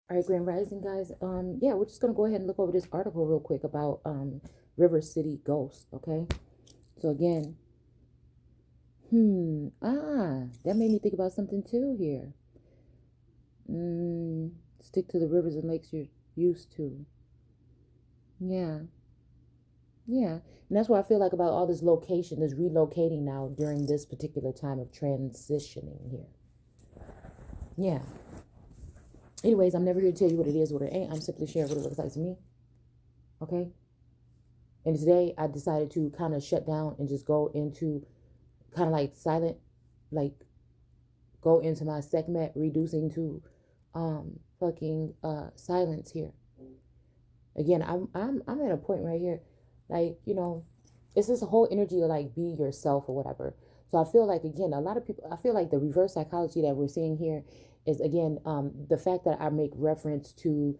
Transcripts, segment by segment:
All right, Grand Rising, guys. Yeah, we're just gonna go ahead and look over this article real quick about River City ghosts. Okay, so again, that made me think about something too here. Stick to the rivers and lakes you're used to. Yeah, and that's what I feel like about all this location, this relocating now during this particular time of transitioning here. Yeah. Anyways, I'm never here to tell you what it is, what it ain't. I'm simply sharing what it looks like to me. Okay? And today I decided to kind of shut down and just go into kind of like silent, like go into my segment, reducing to silence here. Again, I'm at a point right here, like, you know, it's this whole energy of like be yourself or whatever. So I feel like, again, a lot of people, I feel like the reverse psychology that we're seeing here is, again, the fact that I make reference to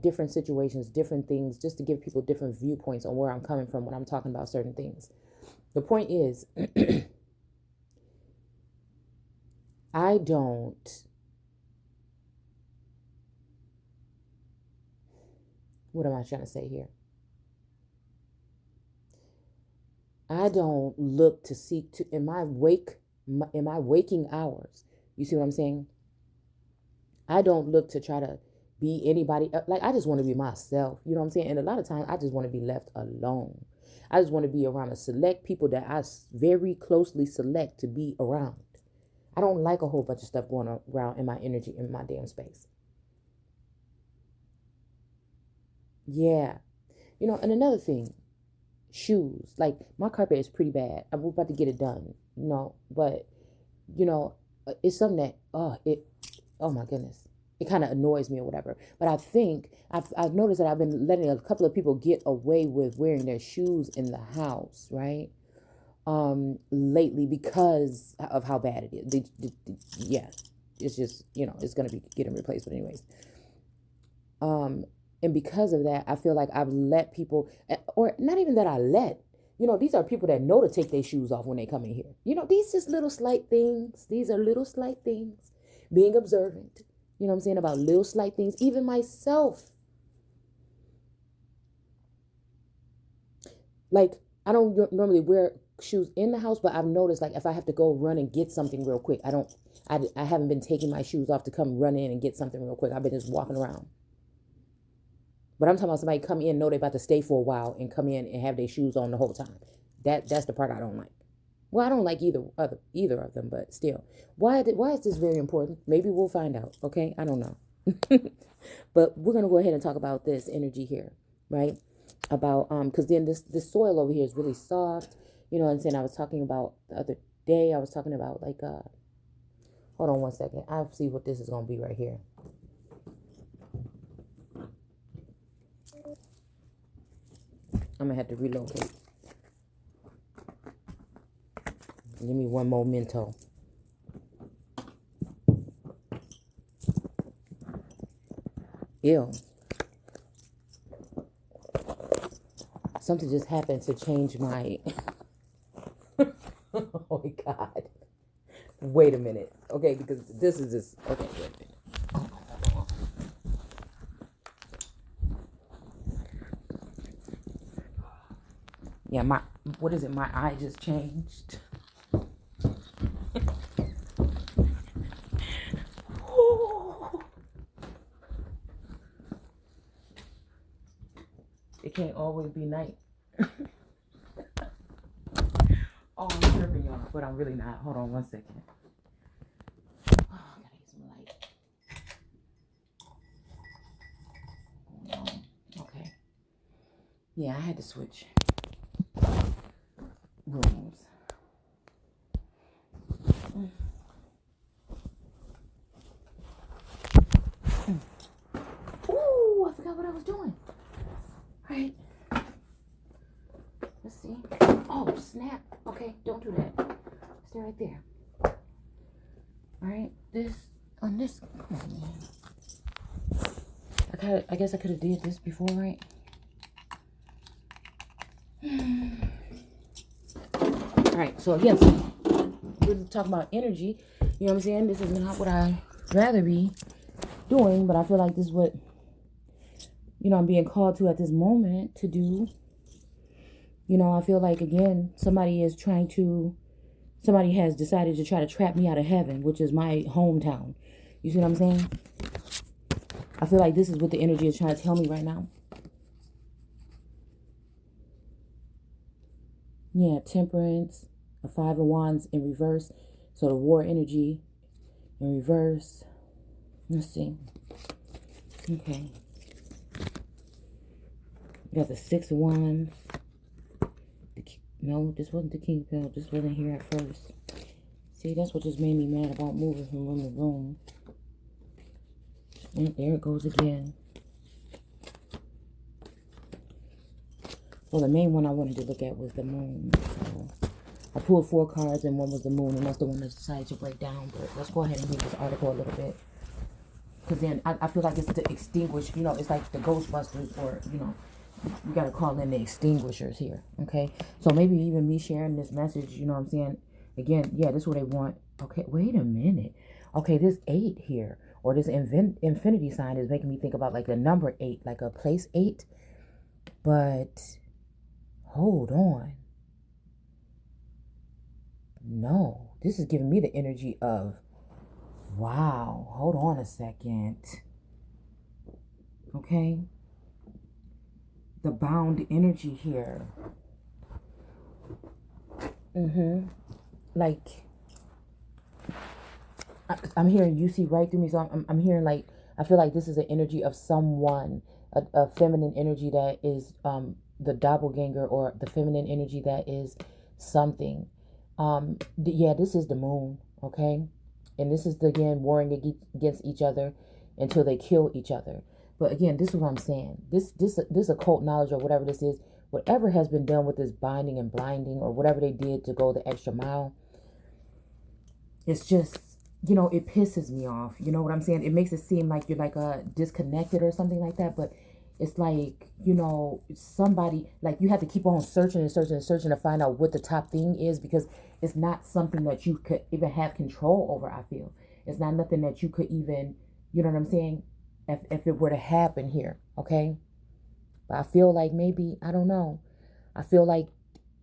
different situations, different things, just to give people different viewpoints on where I'm coming from when I'm talking about certain things. The point is, I don't, what am I trying to say here? I don't look to seek to, in my waking hours, you see what I'm saying? I don't look to try to be anybody. Like, I just want to be myself. You know what I'm saying? And a lot of times I just want to be left alone. I just want to be around a select people that I very closely select to be around. I don't like a whole bunch of stuff going around in my energy, in my damn space. Yeah. You know, and another thing, shoes. Like, my carpet is pretty bad. I'm about to get it done, you know, but, you know, it's something that, oh my goodness, it kind of annoys me or whatever. But I think I've noticed that I've been letting a couple of people get away with wearing their shoes in the house, right? Lately, because of how bad it is. Yeah, it's just, you know, it's going to be getting replaced. But anyways, and because of that, I feel like I've let people, or not even that I let, you know, these are people that know to take their shoes off when they come in here. You know, these just little slight things. These are little slight things. Being observant, you know what I'm saying, about little slight things. Even myself. Like, I don't normally wear shoes in the house, but I've noticed, like, if I have to go run and get something real quick, I haven't been taking my shoes off to come run in and get something real quick. I've been just walking around. But I'm talking about somebody come in, know they're about to stay for a while, and come in and have their shoes on the whole time. That's the part I don't like. Well, I don't like either of them, but still. Why is this very important? Maybe we'll find out, okay? I don't know. But we're going to go ahead and talk about this energy here, right? About, because then this soil over here is really soft. You know what I'm saying? I was talking about the other day, I was talking about, like, hold on one second. I'll see what this is going to be right here. I'm going to have to relocate. Give me one momento. Ew. Something just happened to change my... Oh my God. Wait a minute. Okay, because this is just... Okay, wait a minute. Yeah, my eye just changed. It can't always be night. Oh, I'm tripping, y'all, but I'm really not. Hold on one second. Oh, I gotta get some light. Okay. Yeah, I had to switch rooms. Ooh, I forgot what I was doing. All right. Let's see. Oh, snap. Okay, don't do that. Stay right there. All right. Come on, man. I guess I could have did this before, right? All right. So again, we're talking about energy. You know what I'm saying? This is not what I'd rather be. doing, but I feel like this is what, I'm being called to at this moment to do. I feel like, again, somebody has decided to try to trap me out of heaven, which is my hometown. You see what I'm saying? I feel like this is what the energy is trying to tell me right now. Yeah, Temperance, a 5 of Wands in reverse. So the war energy in reverse. Let's see. Okay. You got the 6 of Wands. No, this wasn't the King of Pentacles. This wasn't here at first. See, that's what just made me mad about moving from room to room. And there it goes again. Well, the main one I wanted to look at was the moon. So I pulled 4 cards and one was the moon, and that's the one that decided to break down. But let's go ahead and read this article a little bit. Because then I feel like it's to extinguish, it's like the Ghostbusters, or, you got to call in the extinguishers here, okay? So maybe even me sharing this message, you know what I'm saying? Again, yeah, this is what they want. Okay, wait a minute. Okay, this 8 here, or this infinity sign is making me think about like the number 8, like a place 8. But hold on. No, this is giving me the energy of, wow, hold on a second. Okay. The bound energy here. Like, I'm hearing you see right through me. So I'm hearing like, I feel like this is an energy of someone, a feminine energy that is the doppelganger, or the feminine energy that is something. Yeah, this is the moon, okay? And this is, again, warring against each other until they kill each other. But again, this is what I'm saying. This occult knowledge, or whatever this is, whatever has been done with this binding and blinding, or whatever they did to go the extra mile, it's just, it pisses me off. You know what I'm saying? It makes it seem like you're like disconnected or something like that. But it's like, somebody, like, you have to keep on searching and searching and searching to find out what the top thing is, because it's not something that you could even have control over, I feel. It's not nothing that you could even, you know what I'm saying, if it were to happen here, okay? But I feel like maybe, I don't know. I feel like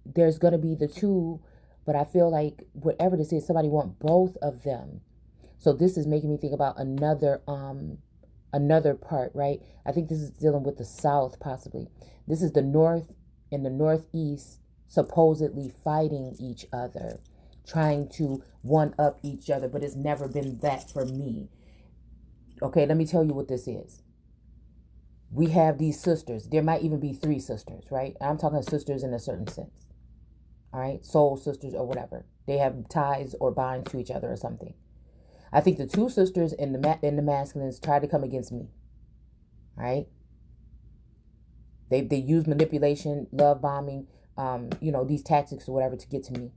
there's going to be the two, but I feel like whatever this is, somebody want both of them. So this is making me think about another part, right? I think this is dealing with the South, possibly. This is the North and the Northeast supposedly fighting each other, trying to one-up each other, but it's never been that for me. Okay, let me tell you what this is. We have these sisters. There might even be 3 sisters, right? I'm talking sisters in a certain sense. All right, soul sisters or whatever. They have ties or binds to each other or something. I think the 2 sisters in the masculines tried to come against me. All right. They use manipulation, love bombing, these tactics or whatever to get to me.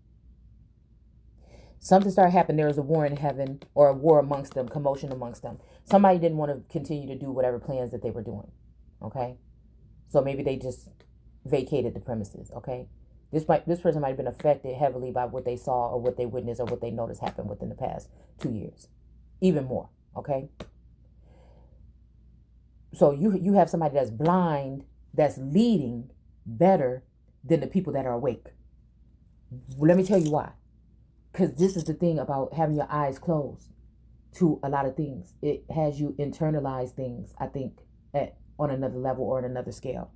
Something started happening. There was a war in heaven, or a war amongst them, commotion amongst them. Somebody didn't want to continue to do whatever plans that they were doing. Okay. So maybe they just vacated the premises. Okay. This person might have been affected heavily by what they saw or what they witnessed or what they noticed happen within the past 2 years. Even more. Okay. So you have somebody that's blind, that's leading better than the people that are awake. Well, let me tell you why. Because this is the thing about having your eyes closed to a lot of things. It has you internalize things, I think, on another level or on another scale.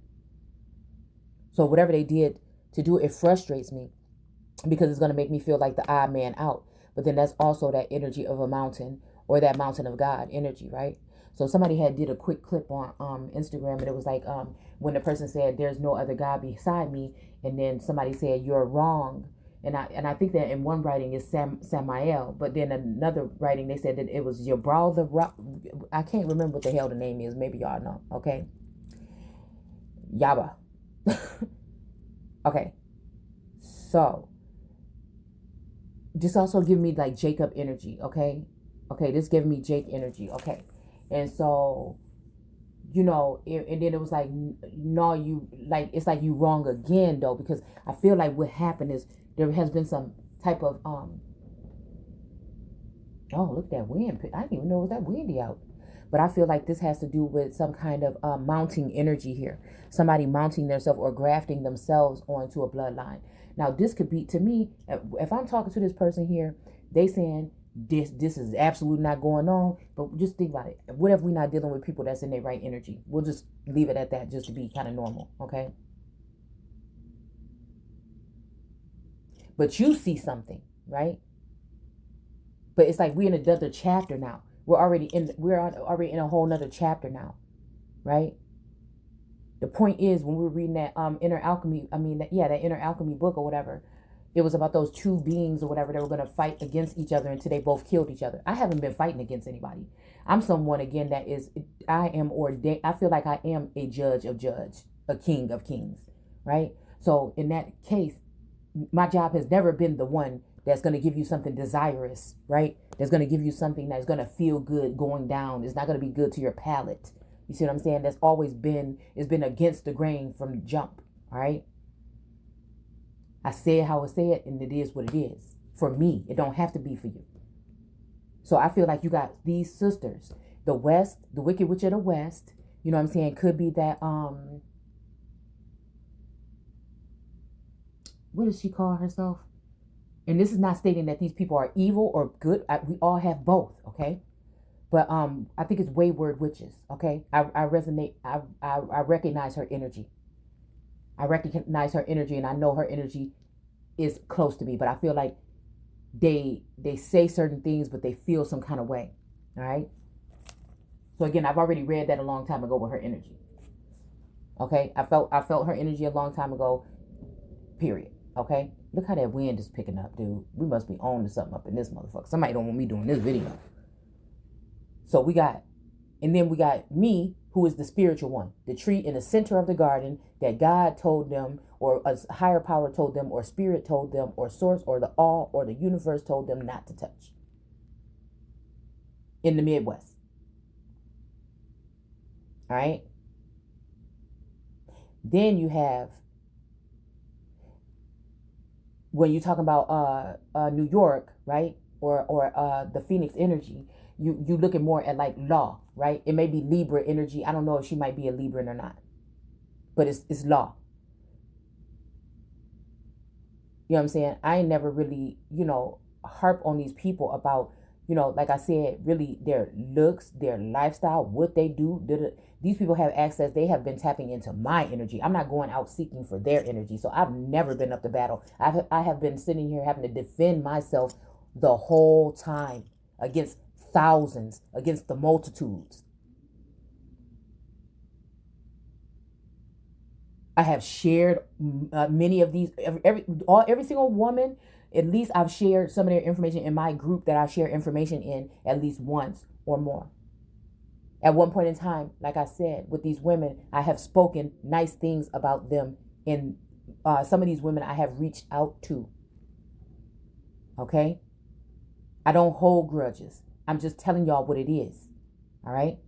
So whatever they did to do it frustrates me, because it's going to make me feel like the odd man out. But then that's also that energy of a mountain, or that mountain of God energy, right? So somebody did a quick clip on Instagram, and it was like when the person said, "There's no other God beside me," and then somebody said, "You're wrong." And I think that in one writing is Samael, but then another writing they said that it was 𝘍𝘢𝘤𝘢. I can't remember what the hell the name is. Maybe y'all know. Okay. Yaba. Okay. So this also give me like Jacob energy. Okay. Okay. This giving me Jake energy. Okay. And so, and then it was like, no, it's like you wrong again though, because I feel like what happened is there has been some type of, oh, look at that wind. I didn't even know it was that windy out. But I feel like this has to do with some kind of mounting energy here. Somebody mounting themselves or grafting themselves onto a bloodline. Now, this could be, to me, if I'm talking to this person here, they saying this is absolutely not going on. But just think about it. What if we're not dealing with people that's in their right energy? We'll just leave it at that, just to be kind of normal, okay? But you see something, right? But it's like we're in another chapter now. We're already in a whole nother chapter now, right? The point is, when we were reading that Inner Alchemy, that Inner Alchemy book or whatever, it was about those two beings or whatever that were going to fight against each other until they both killed each other. I haven't been fighting against anybody. I'm someone, again, I am ordained. I feel like I am a judge of judge, a king of kings, right? So in that case, my job has never been the one that's going to give you something desirous, right? That's going to give you something that's going to feel good going down. It's not going to be good to your palate. You see what I'm saying? That's always been, it's been against the grain from the jump, all right? I say it how I say it, and it is what it is. For me, it don't have to be for you. So I feel like you got these sisters. The West, the Wicked Witch of the West, you know what I'm saying? Could be that, what does she call herself? And this is not stating that these people are evil or good. We all have both, okay? But I think it's wayward witches, okay? I resonate. I recognize her energy. I recognize her energy, and I know her energy is close to me. But I feel like they say certain things, but they feel some kind of way, all right? So again, I've already read that a long time ago with her energy, okay? I felt her energy a long time ago, period, okay? Look how that wind is picking up, dude. We must be on to something up in this motherfucker. Somebody don't want me doing this video. So we got me, who is the spiritual one, the tree in the center of the garden that God told them, or a higher power told them, or spirit told them, or source, or the all, or the universe told them not to touch. In the Midwest. All right. Then you have, when you're talking about New York, right, or the Phoenix energy, you looking more at like law, right? It may be Libra energy. I don't know if she might be a Libran or not, but it's law. You know what I'm saying? I ain't never really, harp on these people about, like I said, really their looks, their lifestyle, what they do. These people have access. They have been tapping into my energy. I'm not going out seeking for their energy. So I've never been up to battle. I have been sitting here having to defend myself the whole time against thousands, against the multitudes. I have shared many of these, every single woman, at least I've shared some of their information in my group that I share information in at least once or more. At one point in time, like I said, with these women, I have spoken nice things about them. And some of these women I have reached out to. Okay? I don't hold grudges. I'm just telling y'all what it is. All right?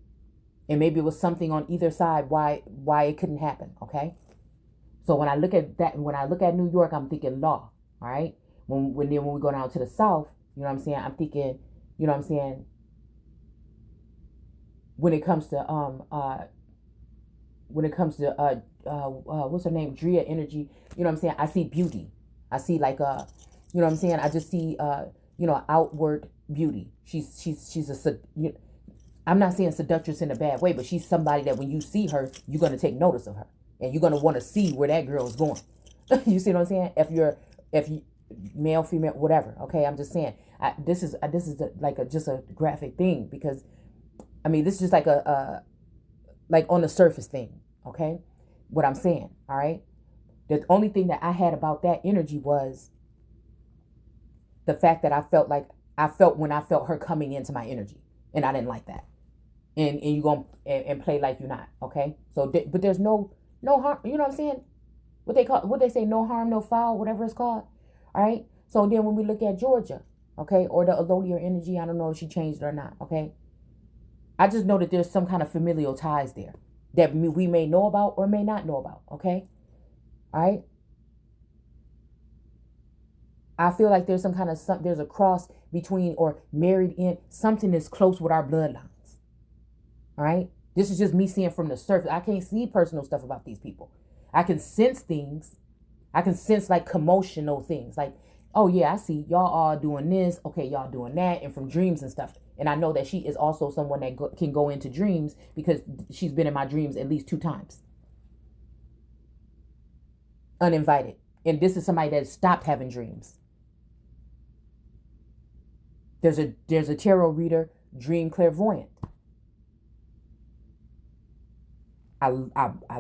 And maybe it was something on either side why it couldn't happen. Okay? So when I look at that, when I look at New York, I'm thinking law. All right? When we go down to the South, you know what I'm saying? I'm thinking, you know what I'm saying? When it comes to what's her name? Drea energy, you know what I'm saying? I see beauty. I see like you know what I'm saying? I just see outward beauty. She's I'm not saying seductress in a bad way, but she's somebody that when you see her, you're gonna take notice of her. And you're gonna want to see where that girl is going. You see what I'm saying? If you male, female, whatever. Okay, I'm just saying. This is just a graphic thing, because I mean, this is just like like on the surface thing. Okay, what I'm saying. All right. The only thing that I had about that energy was the fact that I felt when I felt her coming into my energy, and I didn't like that. And you go and play like you're not. Okay. So, but there's no harm. You know what I'm saying? What they say, no harm, no foul, whatever it's called. All right. So then when we look at Georgia, okay, or the Elodier energy, I don't know if she changed it or not. Okay. I just know that there's some kind of familial ties there that we may know about or may not know about. Okay. All right. I feel like there's there's a cross between or married in something that's close with our bloodlines. All right. This is just me seeing from the surface. I can't see personal stuff about these people. I can sense things. I can sense like commotional things. Like, oh yeah, I see y'all are doing this. Okay, y'all doing that. And from dreams and stuff. And I know that she is also someone that can go into dreams because she's been in my dreams at least 2 times. Uninvited. And this is somebody that stopped having dreams. There's a tarot reader, dream clairvoyant. I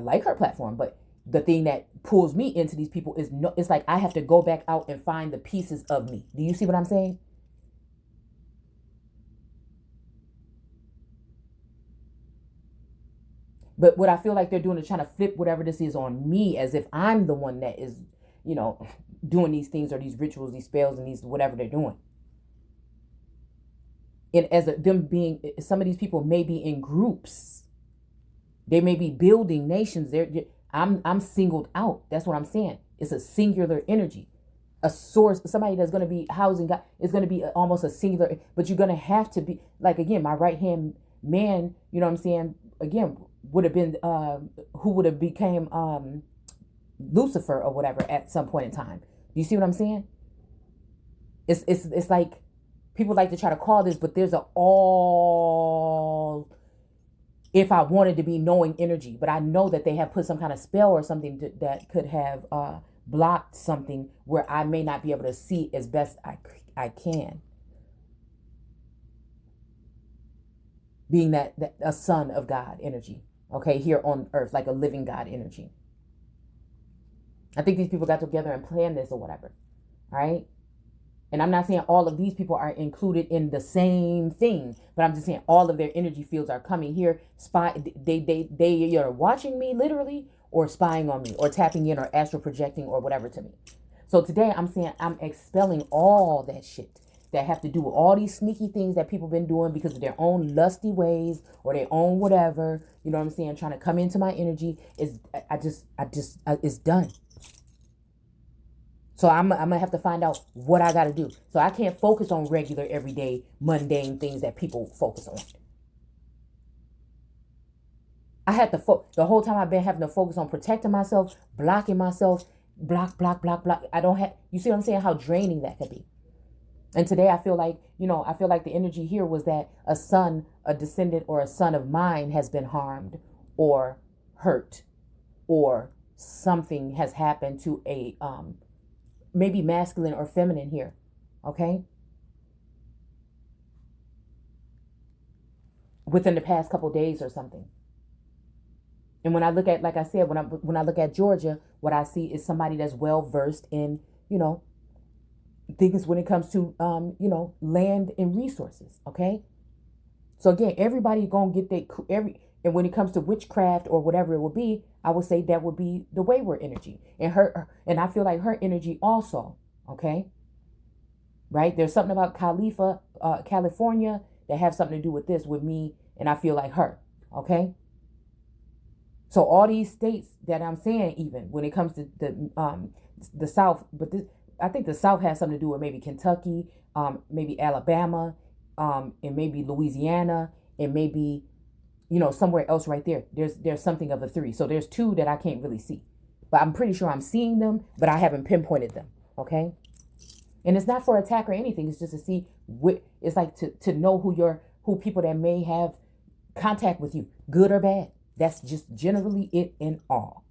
like her platform, but the thing that pulls me into these people is it's like I have to go back out and find the pieces of me. Do you see what I'm saying? But what I feel like they're doing is trying to flip whatever this is on me as if I'm the one that is, doing these things or these rituals, these spells, and these whatever they're doing. And some of these people may be in groups. They may be building nations. I'm singled out. That's what I'm saying. It's a singular energy. A source, somebody that's going to be housing God is going to be almost a singular, but you're going to have to be, like, again, my right-hand man, you know what I'm saying? Again, would have been, who would have became Lucifer or whatever at some point in time. Do you see what I'm saying? It's like, people like to try to call this, but there's if I wanted to be knowing energy, but I know that they have put some kind of spell or something that could have blocked something where I may not be able to see as best I can. Being that a son of God energy, okay, here on earth, like a living God energy. I think these people got together and planned this or whatever, all right? And I'm not saying all of these people are included in the same thing, but I'm just saying all of their energy fields are coming here. They are watching me literally, or spying on me, or tapping in, or astral projecting, or whatever to me. So today I'm saying I'm expelling all that shit that have to do with all these sneaky things that people been doing because of their own lusty ways or their own whatever. You know what I'm saying? Trying to come into my energy it's done. So I'm going to have to find out what I got to do. So I can't focus on regular, everyday, mundane things that people focus on. I had to the whole time I've been having to focus on protecting myself, blocking myself, block. You see what I'm saying? How draining that could be. And today I feel like, the energy here was that a descendant or a son of mine has been harmed or hurt, or something has happened to a, maybe masculine or feminine here. Okay. Within the past couple of days or something. And when I look at, like I said, when I look at Georgia, what I see is somebody that's well versed in, things when it comes to, land and resources. Okay. So again, everybody gonna get and when it comes to witchcraft or whatever it will be, I would say that would be the wayward energy, and I feel like her energy also. Okay. Right. There's something about California that have something to do with this, with me. And I feel like her. Okay. So all these states that I'm saying, even when it comes to the South, but I think the South has something to do with maybe Kentucky, maybe Alabama, and maybe Louisiana, and maybe, somewhere else right there. There's something of a 3. So there's 2 that I can't really see, but I'm pretty sure I'm seeing them, but I haven't pinpointed them. Okay. And it's not for attack or anything. It's just to see it's like to know who people that may have contact with you, good or bad. That's just generally it in all.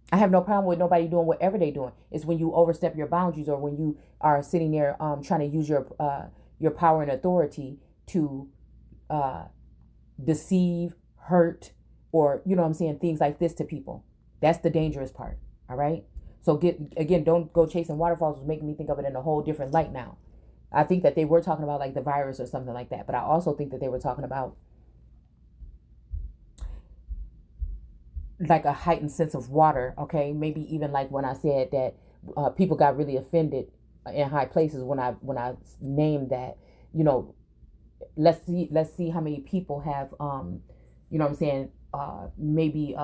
I have no problem with nobody doing whatever they're doing. It's when you overstep your boundaries, or when you are sitting there trying to use your power and authority to deceive, hurt, or, things like this to people. That's the dangerous part. All right. So don't go chasing waterfalls. Was making me think of it in a whole different light now. I think that they were talking about like the virus or something like that, but I also think that they were talking about like a heightened sense of water. Okay, maybe even like when I said that people got really offended in high places when I named that. Let's see how many people have maybe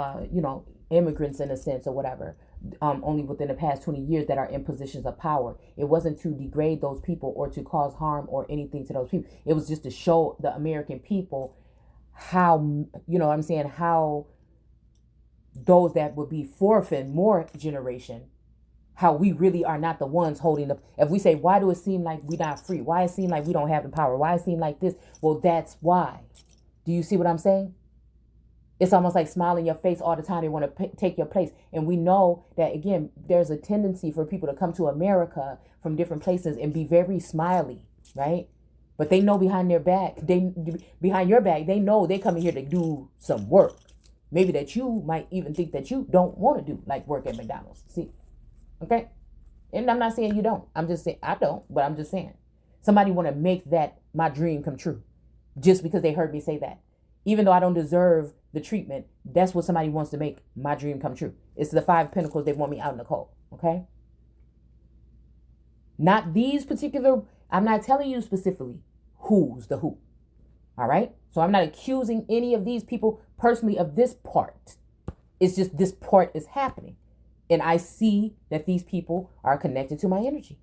immigrants in a sense or whatever, only within the past 20 years that are in positions of power. It wasn't to degrade those people or to cause harm or anything to those people. It was just to show the American people how, you know what I'm saying, how those that would be fourth and more generation, how we really are not the ones holding up. If we say, why do it seem like we're not free? Why it seem like we don't have the power? Why it seem like this? Well, that's why. Do you see what I'm saying? It's almost like smiling your face all the time. They want to take your place. And we know that, again, there's a tendency for people to come to America from different places and be very smiley, right? But they know behind their back, behind your back, they know they coming here to do some work. Maybe that you might even think that you don't want to do, like work at McDonald's. See? Okay? And I'm not saying you don't. I'm just saying I don't, but I'm just saying. Somebody want to make that my dream come true just because they heard me say that. Even though I don't deserve the treatment, that's what somebody wants to make my dream come true. It's the 5 pentacles. They want me out in the cold. Okay? Not these particular, I'm not telling you specifically who's the who. All right? So I'm not accusing any of these people personally of this part. It's just this part is happening. And I see that these people are connected to my energy.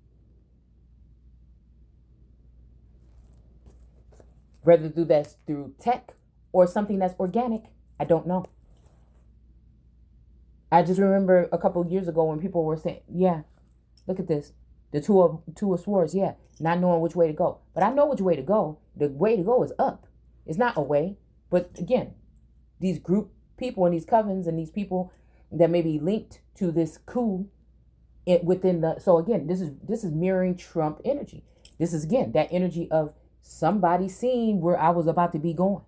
Whether through tech or something that's organic, I don't know. I just remember a couple of years ago when people were saying, yeah, look at this. The two of swords, yeah, not knowing which way to go. But I know which way to go. The way to go is up. It's not away. But again, these group people and these covens and these people that may be linked to this coup within the, so again, this is mirroring Trump energy. This is, again, that energy of somebody seeing where I was about to be going.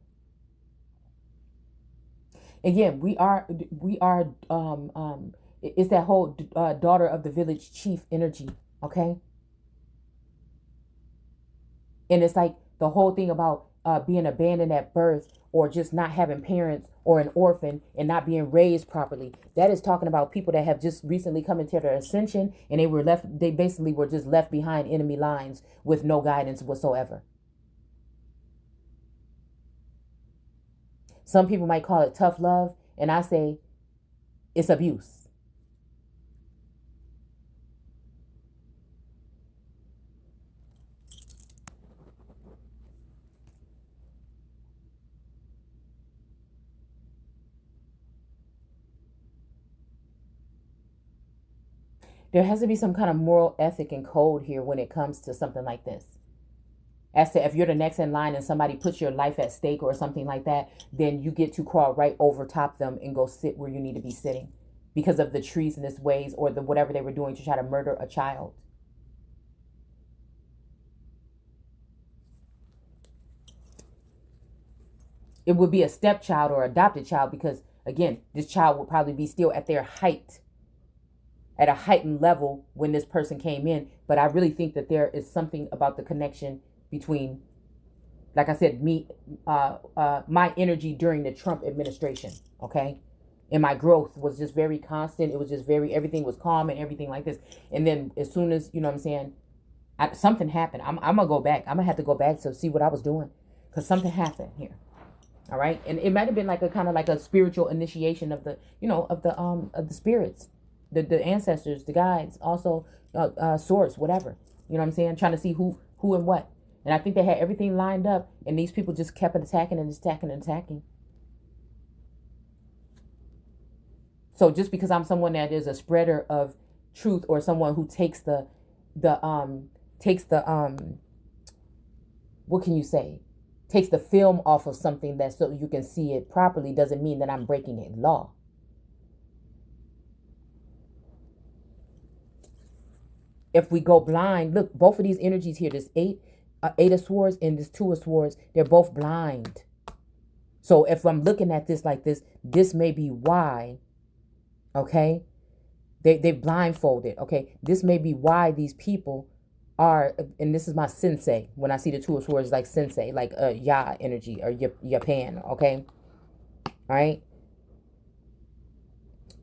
Again, we are it's that whole daughter of the village chief energy, okay? And it's like the whole thing about being abandoned at birth or just not having parents or an orphan and not being raised properly. That is talking about people that have just recently come into their ascension and they basically were just left behind enemy lines with no guidance whatsoever. Some people might call it tough love, and I say it's abuse. There has to be some kind of moral ethic and code here when it comes to something like this. As to if you're the next in line and somebody puts your life at stake or something like that, then you get to crawl right over top them and go sit where you need to be sitting because of the treasonous ways or the whatever they were doing to try to murder a child. It would be a stepchild or adopted child because, again, this child would probably be still at their height, at a heightened level when this person came in. But I really think that there is something about the connection between, like I said, my energy during the Trump administration, okay? And my growth was just very constant. It was just everything was calm and everything like this. And then as soon as, you know what I'm saying, something happened. I'm going to go back. I'm going to have to go back to see what I was doing because something happened here. All right. And it might have been like a kind of like a spiritual initiation of the, you know, of the spirits, the ancestors, the guides, also source, whatever. You know what I'm saying? Trying to see who and what. And I think they had everything lined up, and these people just kept attacking and attacking and attacking. So just because I'm someone that is a spreader of truth or someone who takes the what can you say? Takes the film off of something that so you can see it properly doesn't mean that I'm breaking a law. If we go blind, look, both of these energies here, this eight of swords and this 2 of swords, they're both blind. So if I'm looking at this like this, this may be why, okay? They blindfolded, okay? This may be why these people are, and this is my sensei. When I see the 2 of swords, like sensei, like Ya energy or Japan, okay? All right?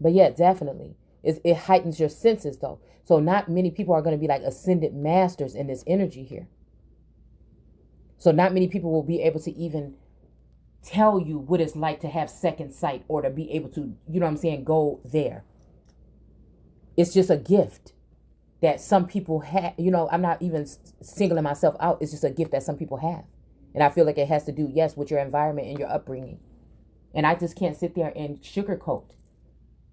But yeah, definitely. It heightens your senses though. So not many people are going to be like ascended masters in this energy here. So not many people will be able to even tell you what it's like to have second sight or to be able to, you know what I'm saying, go there. It's just a gift that some people have. You know, I'm not even singling myself out. It's just a gift that some people have. And I feel like it has to do, yes, with your environment and your upbringing. And I just can't sit there and sugarcoat,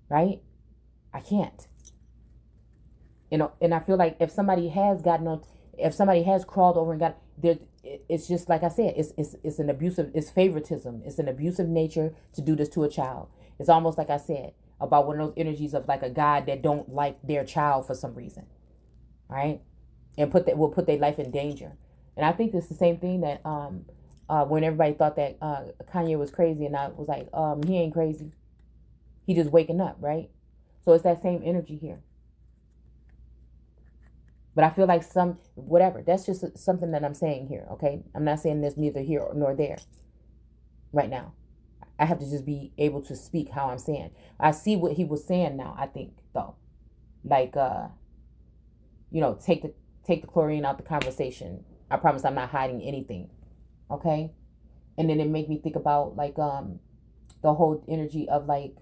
right? I can't. You know, and I feel like if somebody has gotten on, if somebody has crawled over and got there, it's just like I said, it's an abusive, it's favoritism. It's an abusive nature to do this to a child. It's almost like I said about one of those energies of like a God that don't like their child for some reason, right? And will put their life in danger. And I think it's the same thing that when everybody thought that Kanye was crazy, and I was like, he ain't crazy. He just waking up, right? So it's that same energy here. But I feel like whatever. That's just something that I'm saying here, okay? I'm not saying there's neither here nor there right now. I have to just be able to speak how I'm saying. I see what he was saying now, I think, though. Like, you know, take the chlorine out the conversation. I promise I'm not hiding anything, okay? And then it made me think about, like, the whole energy of, like,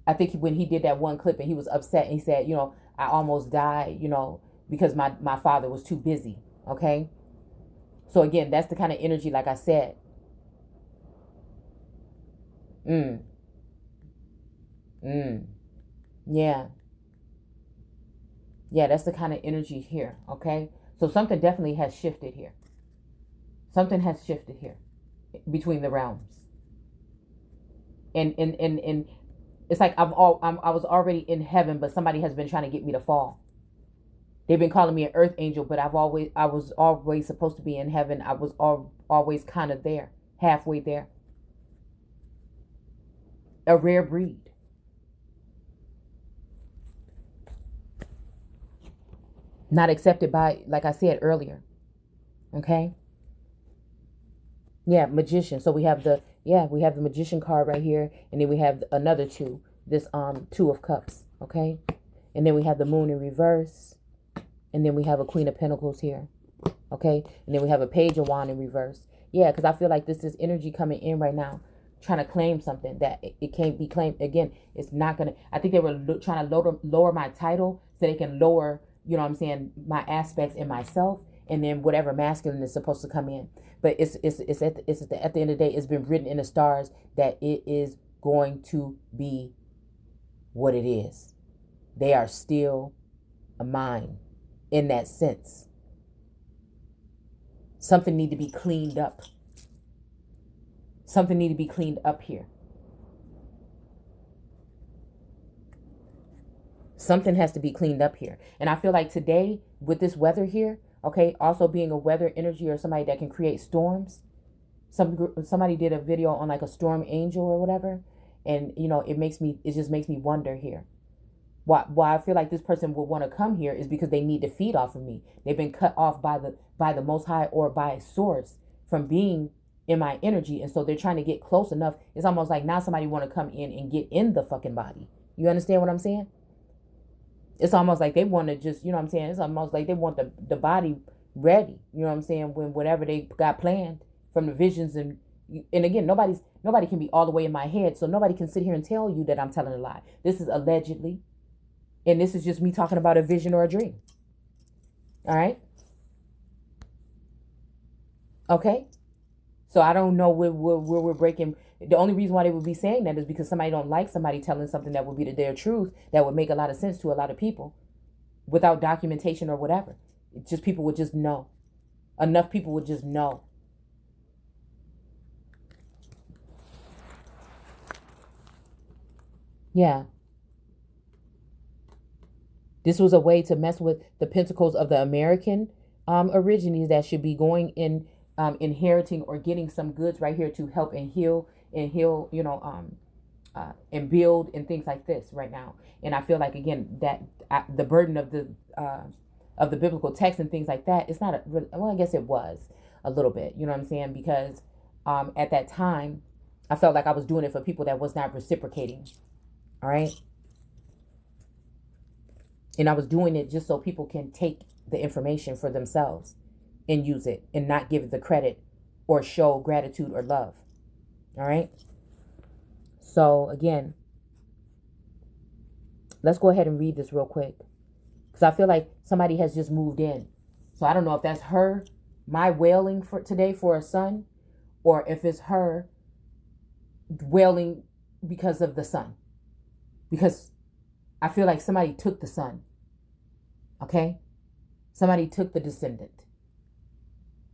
I think when he did that one clip and he was upset and he said, you know, I almost died, you know, because my father was too busy, okay? So again, that's the kind of energy, like I said. Yeah. Yeah, that's the kind of energy here, okay? So something definitely has shifted here. Something has shifted here between the realms. And it's like I was already in heaven, but somebody has been trying to get me to fall. They've been calling me an earth angel, but I was always supposed to be in heaven. I was always kind of there, halfway there. A rare breed. Not accepted by, like I said earlier. Okay? Yeah, magician. So we have the magician card right here, and then we have another two. This 2 of Cups, okay? And then we have the Moon in reverse. And then we have a Queen of Pentacles here. Okay? And then we have a Page of Wands in reverse. Yeah, because I feel like this is energy coming in right now, trying to claim something that it can't be claimed. Again, it's not going to... I think they were trying to lower my title so they can lower, you know what I'm saying, my aspects in myself. And then whatever masculine is supposed to come in. But it's at the end of the day, it's been written in the stars that it is going to be what it is. They are still a mind. In that sense, something need to be cleaned up. Something need to be cleaned up here. Something has to be cleaned up here. And I feel like today with this weather here, okay, also being a weather energy or somebody that can create storms. Somebody did a video on like a storm angel or whatever. And, you know, it just makes me wonder here. Why I feel like this person would want to come here is because they need to feed off of me. They've been cut off by the Most High or by source from being in my energy. And so they're trying to get close enough. It's almost like now somebody want to come in and get in the fucking body. You understand what I'm saying? It's almost like they want to just, you know what I'm saying? It's almost like they want the body ready. You know what I'm saying? When whatever they got planned from the visions. And again, nobody can be all the way in my head. So nobody can sit here and tell you that I'm telling a lie. This is allegedly. And this is just me talking about a vision or a dream. All right? Okay? So I don't know where we're breaking. The only reason why they would be saying that is because somebody don't like somebody telling something that would be their truth, that would make a lot of sense to a lot of people without documentation or whatever. It's just people would just know. Enough people would just know. Yeah. This was a way to mess with the pentacles of the American origines that should be going in, inheriting or getting some goods right here to help and heal, you know, and build and things like this right now. And I feel like, again, that the burden of the biblical text and things like that, it's not well, I guess it was a little bit, you know what I'm saying? Because at that time, I felt like I was doing it for people that was not reciprocating. All right. And I was doing it just so people can take the information for themselves and use it and not give it the credit or show gratitude or love. All right. So again, Let's go ahead and read this real quick. Because I feel like somebody has just moved in. So I don't know if that's her, my wailing for today for a son, or if it's her wailing because of the son. Because I feel like somebody took the son. Okay? Somebody took the descendant.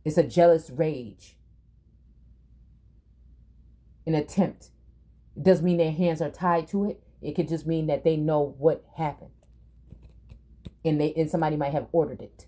It's a jealous rage. An attempt. It doesn't mean their hands are tied to it. It could just mean that they know what happened. And somebody might have ordered it.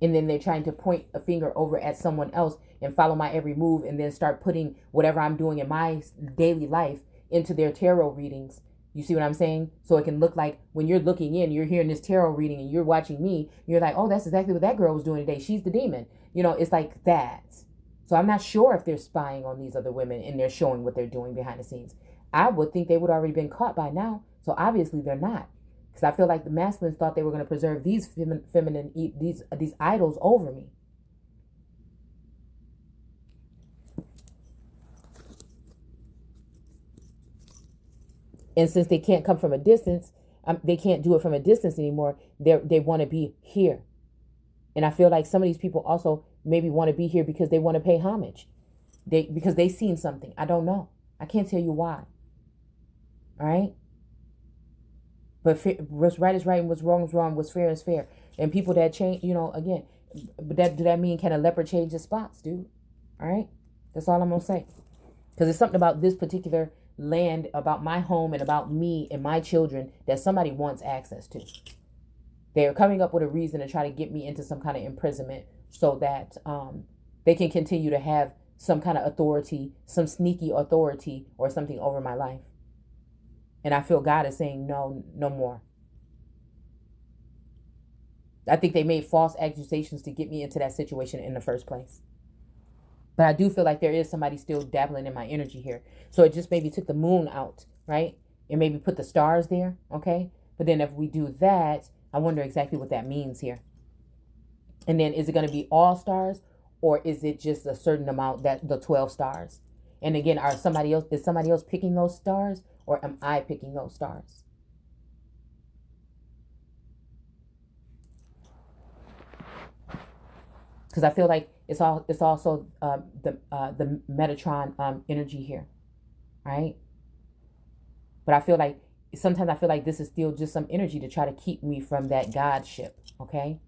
And then they're trying to point a finger over at someone else and follow my every move and then start putting whatever I'm doing in my daily life into their tarot readings. You see what I'm saying? So it can look like when you're looking in, you're hearing this tarot reading and you're watching me, you're like, oh, that's exactly what that girl was doing today. She's the demon. You know, it's like that. So I'm not sure if they're spying on these other women and they're showing what they're doing behind the scenes. I would think they would already been caught by now. So obviously they're not. Because I feel like the masculines thought they were going to preserve these feminine, these idols over me. And since they can't come from a distance, they can't do it from a distance anymore. They want to be here. And I feel like some of these people also maybe want to be here because they want to pay homage. Because they seen something. I don't know. I can't tell you why. All right? But what's right is right and what's wrong is wrong, what's fair is fair. And people that change, you know, again, but do that mean can a leopard change his spots, dude? All right? That's all I'm going to say. Because it's something about this particular land, about my home and about me and my children that somebody wants access to. They're coming up with a reason to try to get me into some kind of imprisonment so that they can continue to have some kind of authority, some sneaky authority or something over my life. And I feel God is saying, no, no more. I think they made false accusations to get me into that situation in the first place. But I do feel like there is somebody still dabbling in my energy here. So it just maybe took the moon out, right? And maybe put the stars there, okay? But then if we do that, I wonder exactly what that means here. And then is it going to be all stars? Or is it just a certain amount, that the 12 stars? And again, is somebody else picking those stars? Or am I picking those stars? Because I feel like it's also the Metatron energy here, right? But I feel like sometimes this is still just some energy to try to keep me from that godship, okay?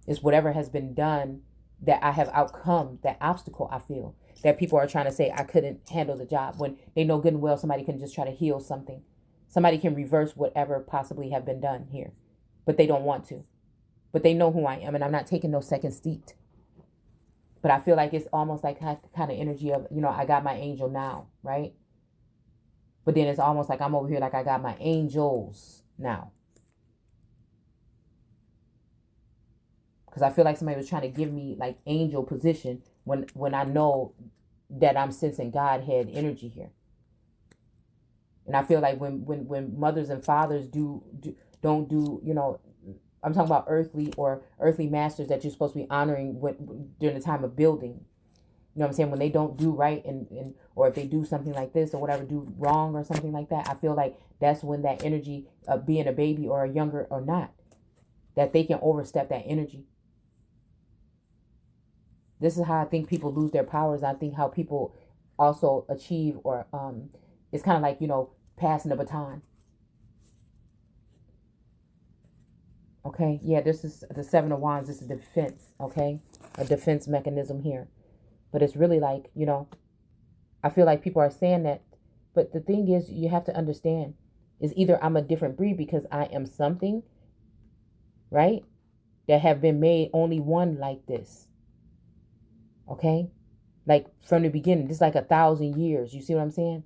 It's whatever has been done that I have outcome, that obstacle I feel. That people are trying to say I couldn't handle the job when they know good and well somebody can just try to heal something. Somebody can reverse whatever possibly have been done here. But they don't want to. But they know who I am and I'm not taking no second seat. But I feel like it's almost like kind of energy of, you know, I got my angel now, right? But then it's almost like I'm over here like I got my angels now. Because I feel like somebody was trying to give me like angel position when I know that I'm sensing Godhead energy here. And I feel like when mothers and fathers don't do, you know, I'm talking about earthly masters that you're supposed to be honoring during the time of building. You know what I'm saying? When they don't do right or if they do something like this or whatever, do wrong or something like that, I feel like that's when that energy of being a baby or a younger or not, that they can overstep that energy. This is how I think people lose their powers. I think how people also achieve or it's kind of like, you know, passing the baton. Okay, yeah, this is the Seven of Wands. This is defense, okay? A defense mechanism here. But it's really like, you know, I feel like people are saying that. But the thing is, you have to understand, is either I'm a different breed because I am something, right? That have been made only one like this. Okay? Like from the beginning, just like 1,000 years. You see what I'm saying?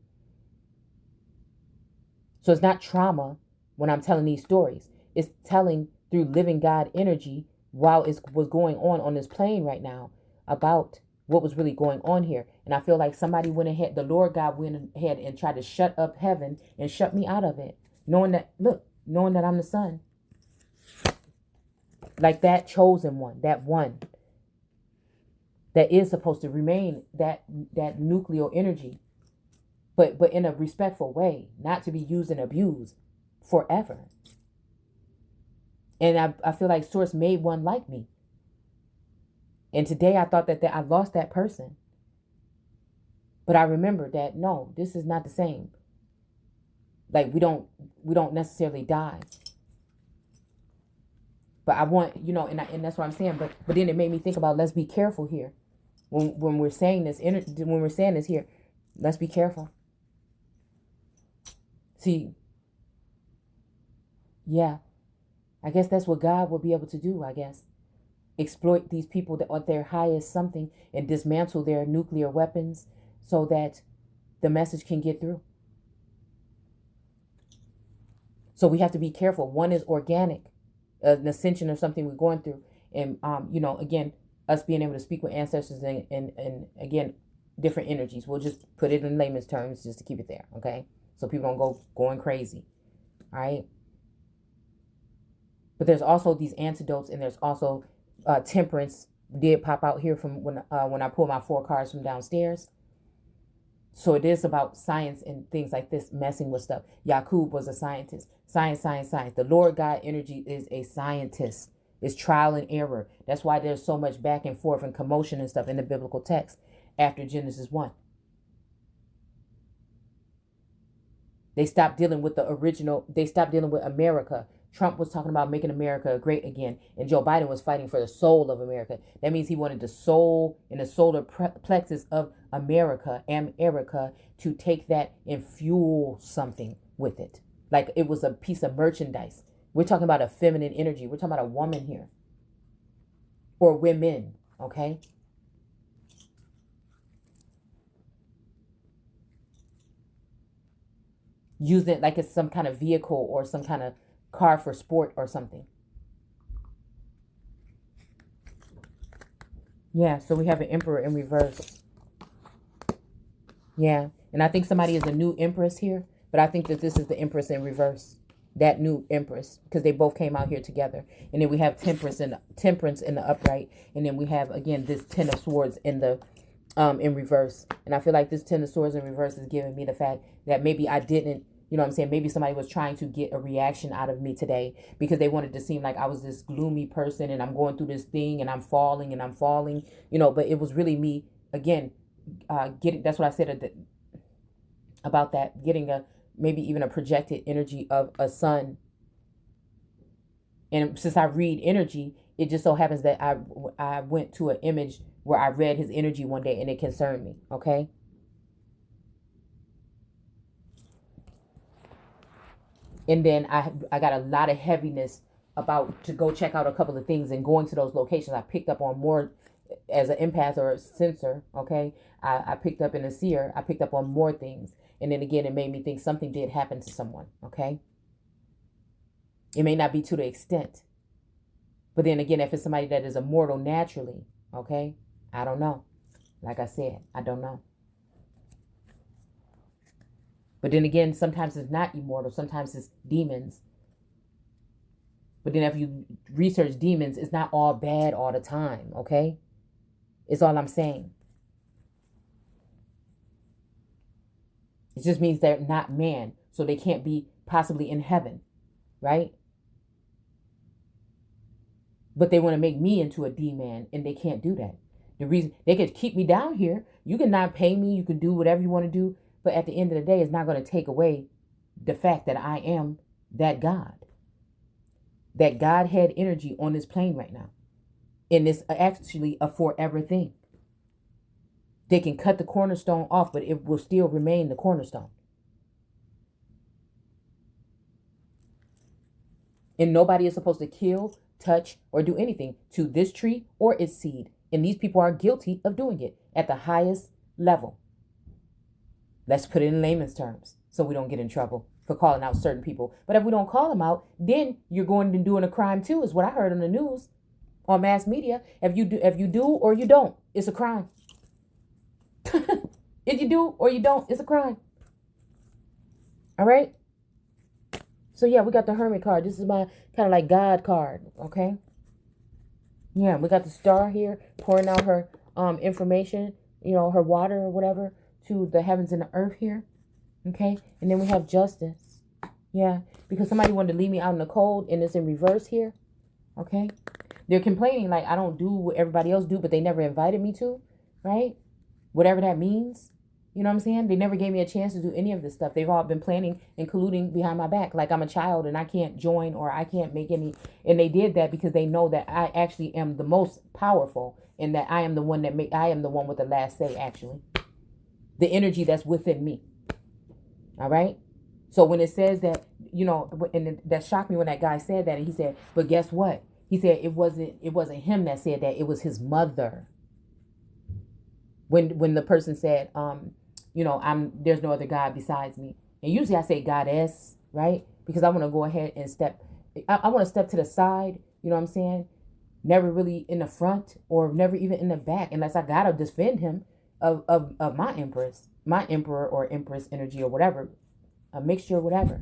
So it's not trauma when I'm telling these stories. It's telling through living God energy while it was going on this plane right now about what was really going on here. And I feel like somebody went ahead, the Lord God went ahead and tried to shut up heaven and shut me out of it. Knowing that I'm the son. Like that chosen one, that one that is supposed to remain that nuclear energy. but in a respectful way, not to be used and abused forever. And I feel like Source made one like me. And today I thought that I lost that person. But I remember that, no, this is not the same. Like, we don't necessarily die. But I want, and that's what I'm saying. But then it made me think about, let's be careful here. When we're saying this, here, let's be careful. See, yeah, I guess that's what God will be able to do, I guess. Exploit these people that are their highest something and dismantle their nuclear weapons so that the message can get through. So we have to be careful. One is organic, an ascension or something we're going through. And, again, us being able to speak with ancestors and again, different energies. We'll just put it in layman's terms just to keep it there, okay? So people don't go going crazy, all right? But there's also these antidotes, and there's also temperance did pop out here from when I pulled my 4 cards from downstairs. So it is about science and things like this, messing with stuff. Yaqub was a scientist. Science. The Lord God energy is a scientist. It's trial and error. That's why there's so much back and forth and commotion and stuff in the biblical text after Genesis 1. They stopped dealing with the original. They stopped dealing with America. Trump was talking about making America great again. And Joe Biden was fighting for the soul of America. That means he wanted the soul and the solar plexus of America, to take that and fuel something with it. Like it was a piece of merchandise. We're talking about a feminine energy. We're talking about a woman here. Or women, okay? Use it like it's some kind of vehicle or some kind of car for sport or something. Yeah, so we have an emperor in reverse. Yeah, and I think somebody is a new empress here, but I think that this is the empress in reverse. That new empress, because they both came out here together. And then we have temperance in the upright, and then we have again this 10 of swords in the in reverse. And I feel like this 10 of swords in reverse is giving me the fact that maybe I didn't, maybe somebody was trying to get a reaction out of me today because they wanted to seem like I was this gloomy person and I'm going through this thing and I'm falling, but it was really me again getting, that's what I said about that, getting maybe even a projected energy of a sun. And since I read energy, it just so happens that I went to an image where I read his energy one day and it concerned me, okay? And then I got a lot of heaviness about to go check out a couple of things, and going to those locations, I picked up on more as an empath or a sensor, okay? I picked up in a seer, I picked up on more things. And then again, it made me think something did happen to someone, okay? It may not be to the extent. But then again, if it's somebody that is immortal naturally, okay? I don't know. Like I said, I don't know. But then again, sometimes it's not immortal. Sometimes it's demons. But then if you research demons, it's not all bad all the time, okay? It's all I'm saying. It just means they're not man, so they can't be possibly in heaven, right? But they want to make me into a D-man, and they can't do that. The reason they could keep me down here, you can not pay me, you can do whatever you want to do, but at the end of the day, it's not going to take away the fact that I am that God. That Godhead energy on this plane right now. And it's actually a forever thing. They can cut the cornerstone off, but it will still remain the cornerstone. And nobody is supposed to kill, touch, or do anything to this tree or its seed. And these people are guilty of doing it at the highest level. Let's put it in layman's terms so we don't get in trouble for calling out certain people. But if we don't call them out, then you're going to doing a crime too, is what I heard on the news, on mass media. If you do or you don't, it's a crime. If you do or you don't, it's a crime. All right? So yeah, we got the Hermit card. This is my kind of like God card, okay? Yeah, we got the star here pouring out her information, her water or whatever to the heavens and the earth here. Okay. And then we have justice. Yeah. Because somebody wanted to leave me out in the cold, and it's in reverse here. Okay. They're complaining like I don't do what everybody else do, but they never invited me to. Right. Whatever that means. You know what I'm saying? They never gave me a chance to do any of this stuff. They've all been planning and colluding behind my back. Like I'm a child and I can't join or I can't make any. And they did that because they know that I actually am the most powerful and that I am the one I am the one with the last say, actually. The energy that's within me. All right. So when it says that, you know, and that shocked me when that guy said that. And he said, but guess what? He said it wasn't him that said that. It was his mother. When the person said, you know, there's no other God besides me. And usually I say goddess, right? Because I want to go ahead and I want to step to the side, you know what I'm saying? Never really in the front or never even in the back, unless I got to defend him of my emperor or empress energy or whatever, a mixture or whatever.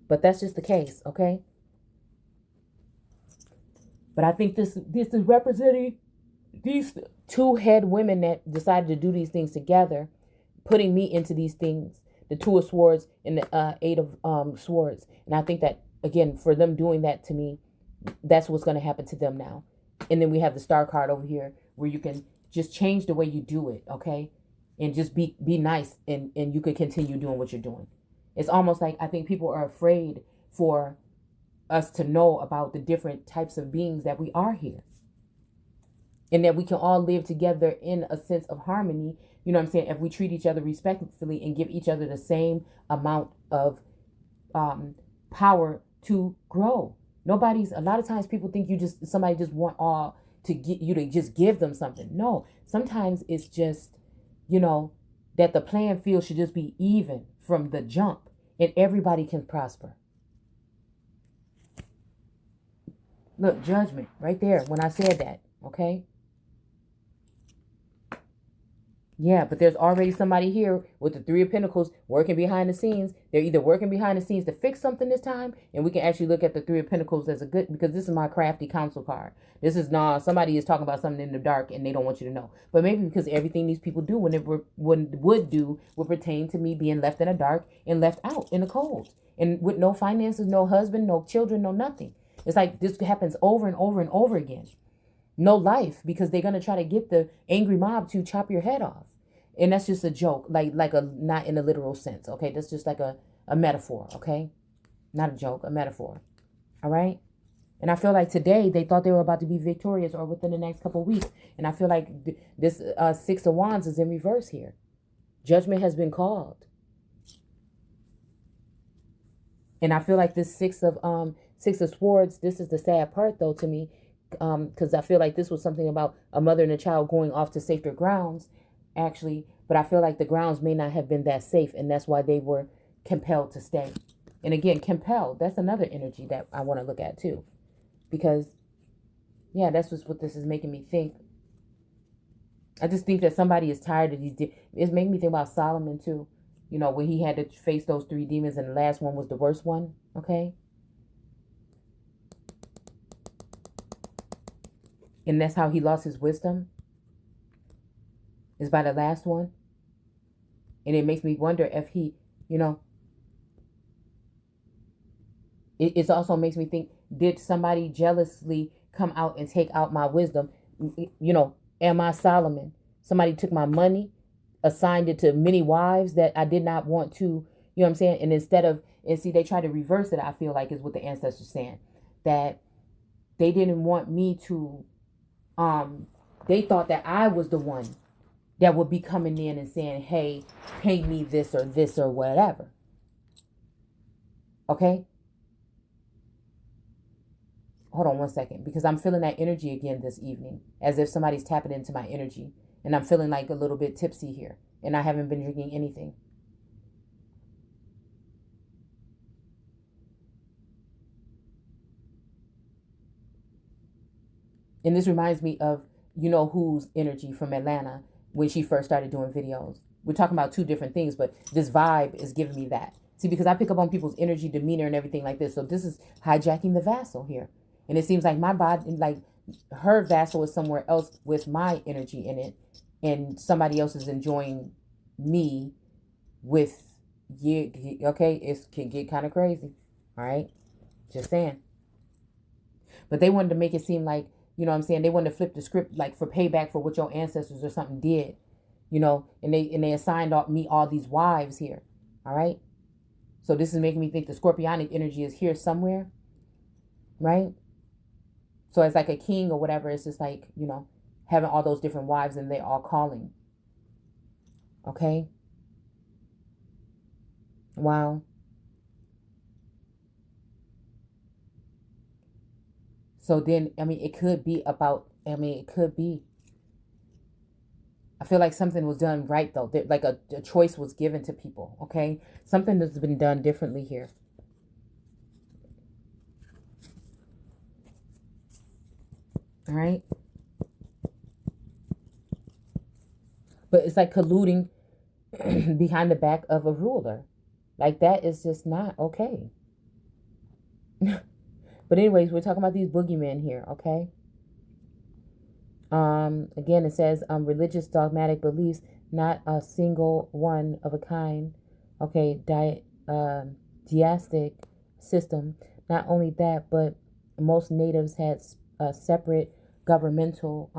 But that's just the case, okay? But I think this is representing these two head women that decided to do these things together, putting me into these things, the Two of Swords and the Eight of Swords. And I think that, again, for them doing that to me, that's what's going to happen to them now. And then we have the Star card over here where you can just change the way you do it, okay? And just be nice and you can continue doing what you're doing. It's almost like I think people are afraid for us to know about the different types of beings that we are here. And that we can all live together in a sense of harmony, you know what I'm saying, if we treat each other respectfully and give each other the same amount of power to grow. A lot of times people think somebody just want all to get you to just give them something. No, sometimes it's just, you know, that the playing field should just be even from the jump and everybody can prosper. Look, judgment right there when I said that, okay? Yeah, but there's already somebody here with the Three of Pentacles working behind the scenes. They're either working behind the scenes to fix something this time, and we can actually look at the Three of Pentacles as a good, because this is my crafty counsel card. This is somebody is talking about something in the dark and they don't want you to know. But maybe because everything these people do would pertain to me being left in the dark and left out in the cold. And with no finances, no husband, no children, no nothing. It's like this happens over and over and over again. No life, because they're going to try to get the angry mob to chop your head off. And that's just a joke, like not in a literal sense, okay? That's just like a metaphor, okay? Not a joke, a metaphor, all right? And I feel like today they thought they were about to be victorious or within the next couple of weeks. And I feel like this Six of Wands is in reverse here. Judgment has been called. And I feel like this Six of Swords, this is the sad part though to me, because I feel like this was something about a mother and a child going off to safer grounds, actually, but I feel like the grounds may not have been that safe, and that's why they were compelled to stay. And again, compelled, that's another energy that I want to look at too, because yeah, that's just what this is making me think. I just think that somebody is tired of these. It's making me think about Solomon too, you know, when he had to face those 3 demons and the last one was the worst one, okay? And that's how he lost his wisdom, is by the last one. And it makes me wonder if he, you know, it also makes me think, did somebody jealously come out and take out my wisdom? You know, am I Solomon? Somebody took my money, assigned it to many wives that I did not want to, you know what I'm saying? And see, they try to reverse it, I feel like, is what the ancestors saying. That they didn't want me to, they thought that I was the one that would be coming in and saying, hey, pay me this or whatever. Okay? Hold on one second, because I'm feeling that energy again this evening, as if somebody's tapping into my energy. And I'm feeling like a little bit tipsy here, and I haven't been drinking anything. And this reminds me of, you know whose energy from Atlanta, when she first started doing videos. We're talking about 2 different things, but this vibe is giving me that. See, because I pick up on people's energy, demeanor, and everything like this. So this is hijacking the vassal here. And it seems like my body, like her vassal is somewhere else with my energy in it, and somebody else is enjoying me with you. Okay, it can get kind of crazy. All right, just saying. But they wanted to make it seem like, you know what I'm saying, they wanted to flip the script like for payback for what your ancestors or something did, you know, and they assigned me all these wives here. All right. So this is making me think the scorpionic energy is here somewhere. Right. So it's like a king or whatever. It's just like, you know, having all those different wives and they're all calling. Okay. Wow. So then, I mean, it could be about, it could be. I feel like something was done right, though. Like a choice was given to people, okay? Something that's been done differently here. All right? But it's like colluding behind the back of a ruler. Like, that is just not okay. But anyways, we're talking about these boogeymen here, okay? Again, it says religious dogmatic beliefs, not a single one of a kind. Okay, deistic system. Not only that, but most natives had separate governmental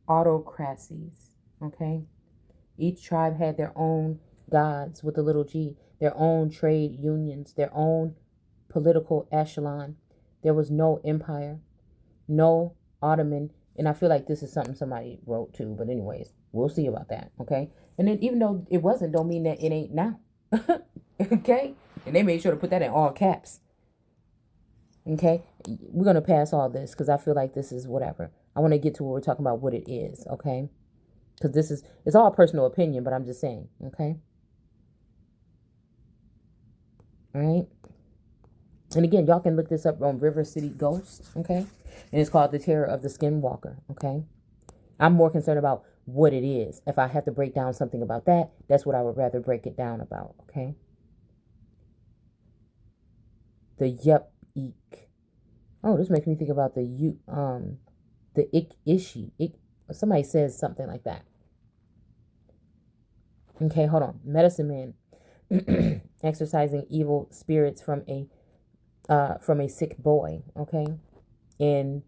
autocracies. Okay, each tribe had their own gods with a little g, their own trade unions, their own political echelon. There was no empire, no Ottoman, and I feel like this is something somebody wrote too, but anyways, we'll see about that, okay? And then even though it wasn't, don't mean that it ain't now. Okay? And they made sure to put that in all caps. Okay? We're going to pass all this because I feel like this is whatever. I want to get to where we're talking about what it is, okay? Because this is, it's all personal opinion, but I'm just saying, okay? All right? And again, y'all can look this up on River City Ghosts, okay? And it's called The Terror of the Skinwalker, okay? I'm more concerned about what it is. If I have to break down something about that, that's what I would rather break it down about, okay? The 𝑘𝑒𝑒𝑒. Oh, this makes me think about the 𝑘𝑒𝑒𝑒𝑒𝑒𝑒. Somebody says something like that. Okay, hold on. Medicine man exorcising evil spirits from a sick boy, okay, in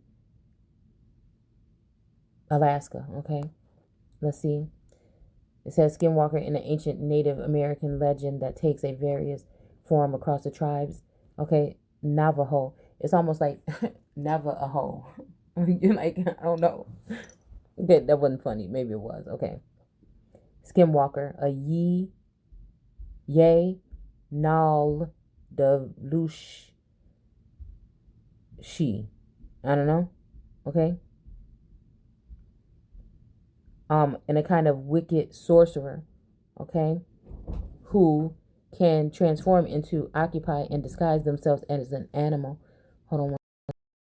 Alaska, okay. Let's see. It says Skinwalker in an ancient Native American legend that takes a various form across the tribes, okay. Navajo. It's almost like Navajo. You're like, I don't know. That wasn't funny. Maybe it was. Okay. Skinwalker, a 𝑦𝑒 she, I don't know, okay, and a kind of wicked sorcerer, okay, who can transform into, occupy, and disguise themselves as an animal. Hold on.